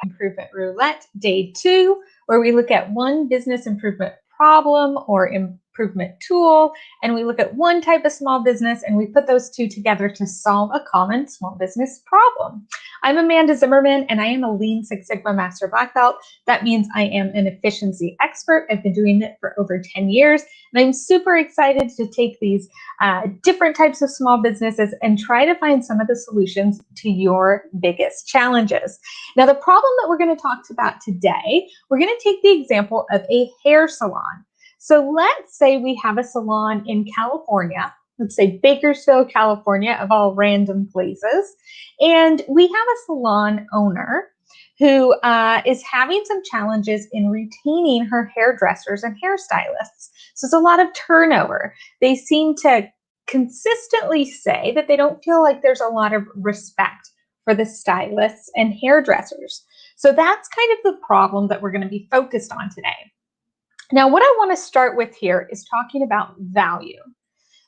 Improvement Roulette, day 2, where we look at one business improvement problem or improvement tool, and we look at one type of small business and we put those two together to solve a common small business problem. I'm Amanda Zimmerman and I am a Lean Six Sigma Master Black Belt. That means I am an efficiency expert. I've been doing it for over 10 years and I'm super excited to take these different types of small businesses and try to find some of the solutions to your biggest challenges. Now, the problem that we're going to talk about today, we're going to take the example of a hair salon. So let's say we have a salon in California, let's say Bakersfield, California, of all random places, and we have a salon owner who is having some challenges in retaining her hairdressers and hairstylists. So it's a lot of turnover. They seem to consistently say that they don't feel like there's a lot of respect for the stylists and hairdressers. So that's kind of the problem that we're going to be focused on today. Now, what I want to start with here is talking about value.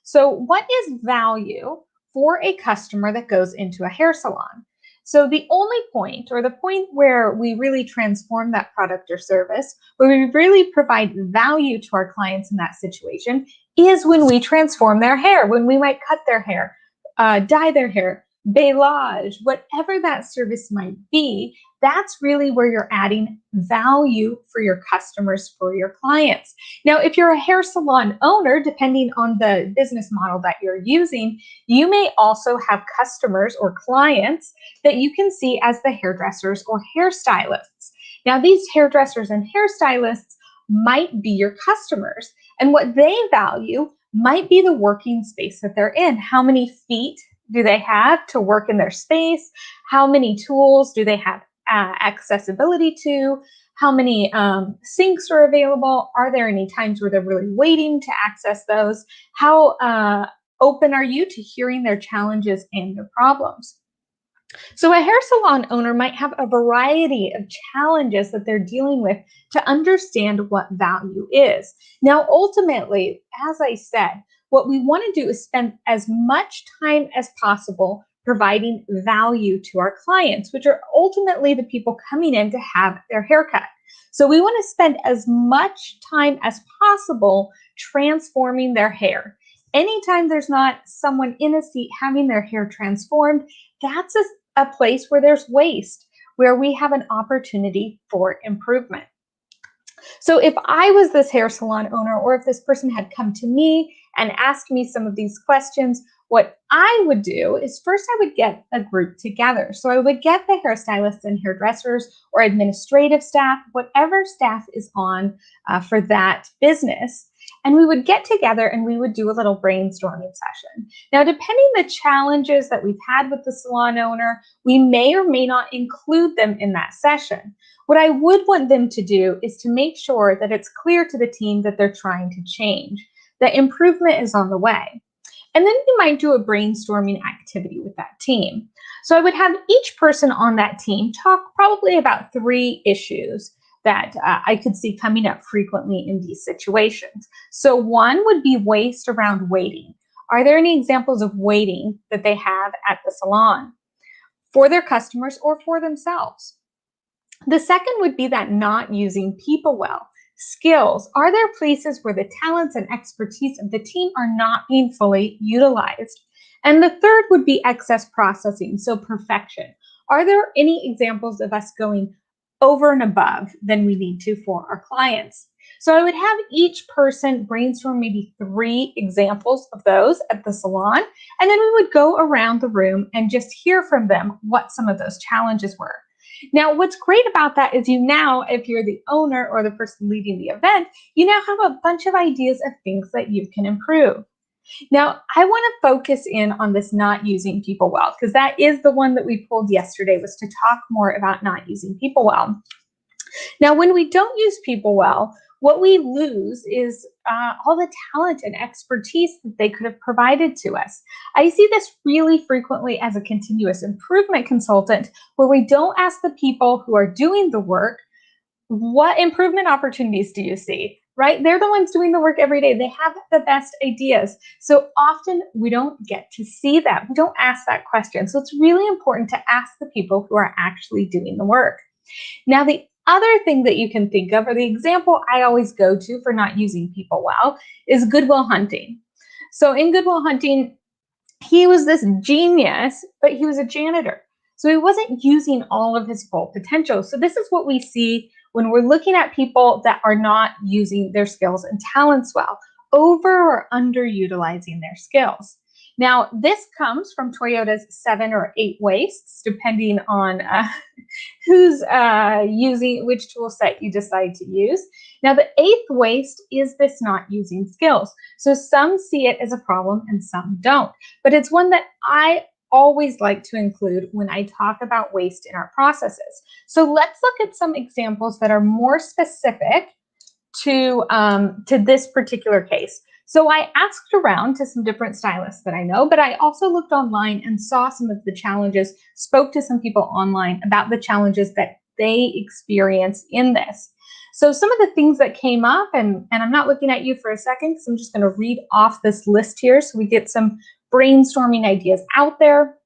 So what is value for a customer that goes into a hair salon? So the only point, or the point where we really transform that product or service, where we really provide value to our clients in that situation, is when we transform their hair, when we might cut their hair, dye their hair, balayage, whatever that service might be. That's really where you're adding value for your customers, for your clients. Now, if you're a hair salon owner, depending on the business model that you're using, you may also have customers or clients that you can see as the hairdressers or hairstylists. Now, these hairdressers and hairstylists might be your customers, and what they value might be the working space that they're in. How many feet do they have to work in their space? How many tools do they have accessibility to? How many sinks are available? Are there any times where they're really waiting to access those? How open are you to hearing their challenges and their problems? So a hair salon owner might have a variety of challenges that they're dealing with to understand what value is. Now, ultimately, as I said, what we want to do is spend as much time as possible providing value to our clients, which are ultimately the people coming in to have their haircut. So we want to spend as much time as possible transforming their hair. Anytime there's not someone in a seat having their hair transformed, that's a place where there's waste, where we have an opportunity for improvement. So if I was this hair salon owner, or if this person had come to me and asked me some of these questions, what I would do is first I would get a group together. So I would get the hairstylists and hairdressers or administrative staff, whatever staff is on for that business. And we would get together and we would do a little brainstorming session. Now, depending the challenges that we've had with the salon owner, we may or may not include them in that session. What I would want them to do is to make sure that it's clear to the team that they're trying to change, that improvement is on the way. And then you might do a brainstorming activity with that team. So I would have each person on that team talk probably about 3 issues that I could see coming up frequently in these situations. So one would be waste around waiting. Are there any examples of waiting that they have at the salon for their customers or for themselves? The second would be that not using people well. Skills. Are there places where the talents and expertise of the team are not being fully utilized? And the third would be excess processing, so perfection. Are there any examples of us going over and above than we need to for our clients? So I would have each person brainstorm maybe 3 examples of those at the salon, and then we would go around the room and just hear from them what some of those challenges were. Now, what's great about that is if you're the owner or the person leading the event, you now have a bunch of ideas of things that you can improve. Now, I want to focus in on this not using people well, because that is the one that we pulled yesterday, was to talk more about not using people well. Now, when we don't use people well, what we lose is all the talent and expertise that they could have provided to us. I see this really frequently as a continuous improvement consultant, where we don't ask the people who are doing the work, what improvement opportunities do you see? Right? They're the ones doing the work every day. They have the best ideas. So often we don't get to see that. We don't ask that question. So it's really important to ask the people who are actually doing the work. Now, the other thing that you can think of, or the example I always go to for not using people well, is Good Will Hunting. So in Good Will Hunting, he was this genius, but he was a janitor. So he wasn't using all of his full potential. So this is what we see when we're looking at people that are not using their skills and talents well, over or underutilizing their skills. Now, this comes from Toyota's 7 or 8 wastes, depending on who's using which tool set you decide to use. Now, the 8th waste is this not using skills. So some see it as a problem and some don't. But it's one that I always like to include when I talk about waste in our processes. So let's look at some examples that are more specific to this particular case. So I asked around to some different stylists that I know, but I also looked online and saw some of the challenges, spoke to some people online about the challenges that they experience in this. So some of the things that came up, and I'm not looking at you for a second because I'm just going to read off this list here so we get some brainstorming ideas out there.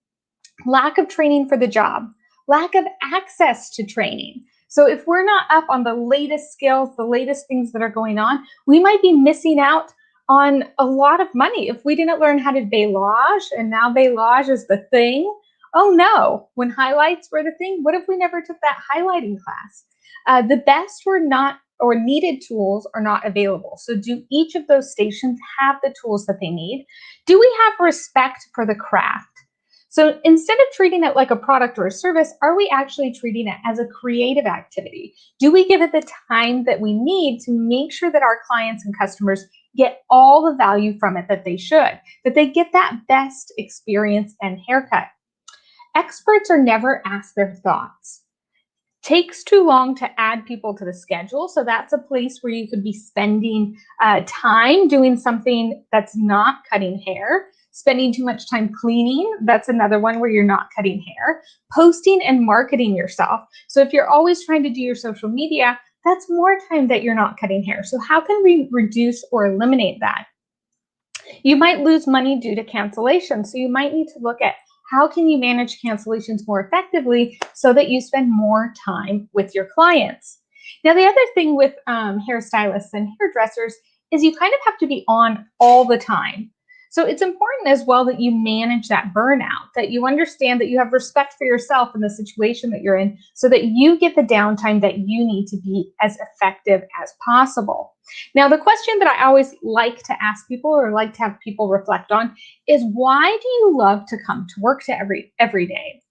Lack of training for the job, lack of access to training. So if we're not up on the latest skills, the latest things that are going on, we might be missing out on a lot of money. If we didn't learn how to balayage, and now balayage is the thing, oh no, when highlights were the thing, what if we never took that highlighting class? The best or needed tools are not available. So do each of those stations have the tools that they need? Do we have respect for the craft? So instead of treating it like a product or a service, are we actually treating it as a creative activity? Do we give it the time that we need to make sure that our clients and customers get all the value from it that they should, that they get that best experience and haircut? Experts are never asked their thoughts. Takes too long to add people to the schedule. So that's a place where you could be spending time doing something that's not cutting hair. Spending too much time cleaning, that's another one where you're not cutting hair. Posting and marketing yourself. So if you're always trying to do your social media, that's more time that you're not cutting hair. So how can we reduce or eliminate that? You might lose money due to cancellation. So you might need to look at how can you manage cancellations more effectively so that you spend more time with your clients. Now, the other thing with hairstylists and hairdressers is you kind of have to be on all the time. So it's important as well that you manage that burnout, that you understand that you have respect for yourself in the situation that you're in so that you get the downtime that you need to be as effective as possible. Now, the question that I always like to ask people or like to have people reflect on is, why do you love to come to work to every day?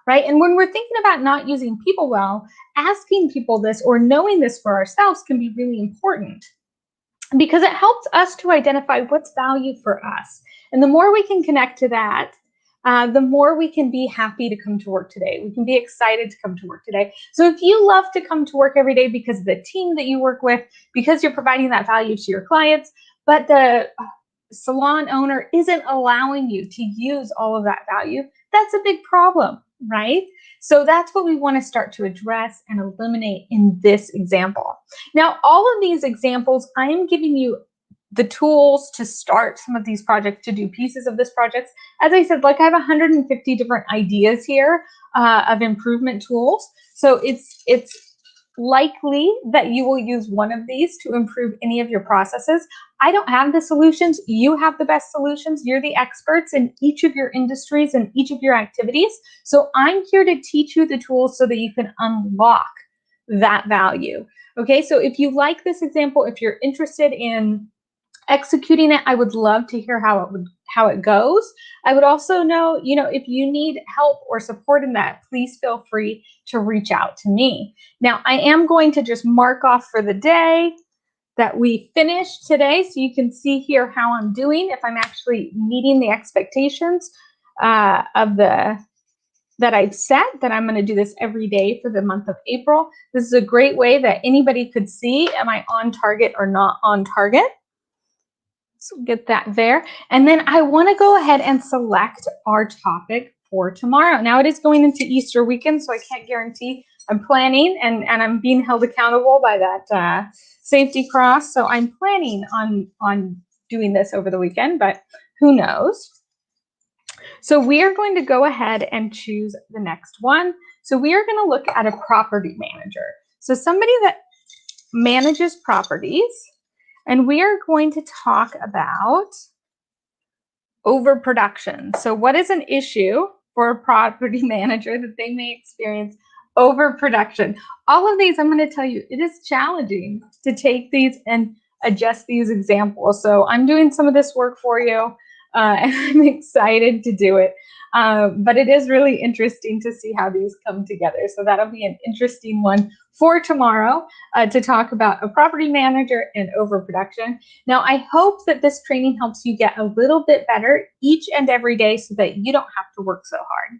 Right? And when we're thinking about not using people well, asking people this or knowing this for ourselves can be really important, because it helps us to identify what's value for us. And the more we can connect to that, the more we can be happy to come to work today. We can be excited to come to work today. So if you love to come to work every day because of the team that you work with, because you're providing that value to your clients, but the salon owner isn't allowing you to use all of that value, that's a big problem, right? So that's what we want to start to address and eliminate in this example. Now, all of these examples, I am giving you the tools to start some of these projects, to do pieces of this project. As I said, like I have 150 different ideas here of improvement tools. So it's likely that you will use one of these to improve any of your processes. I don't have the solutions. You have the best solutions. You're the experts in each of your industries and each of your activities. So I'm here to teach you the tools so that you can unlock that value. Okay, so if you like this example, if you're interested in executing it, I would love to hear how it goes. I would also know, if you need help or support in that, please feel free to reach out to me. Now, I am going to just mark off for the day that we finished today, so you can see here how I'm doing, if I'm actually meeting the expectations that I've set, that I'm going to do this every day for the month of April. This is a great way that anybody could see, am I on target or not on target? So get that there. And then I want to go ahead and select our topic for tomorrow. Now it is going into Easter weekend, so I can't guarantee. I'm planning, and I'm being held accountable by that safety cross. So I'm planning on doing this over the weekend, but who knows? So we are going to go ahead and choose the next one. So we are going to look at a property manager. So somebody that manages properties, and we are going to talk about overproduction. So what is an issue for a property manager that they may experience overproduction? All of these, I'm going to tell you, it is challenging to take these and adjust these examples. So I'm doing some of this work for you, and I'm excited to do it. But it is really interesting to see how these come together. So that'll be an interesting one for tomorrow to talk about a property manager and overproduction. Now, I hope that this training helps you get a little bit better each and every day so that you don't have to work so hard.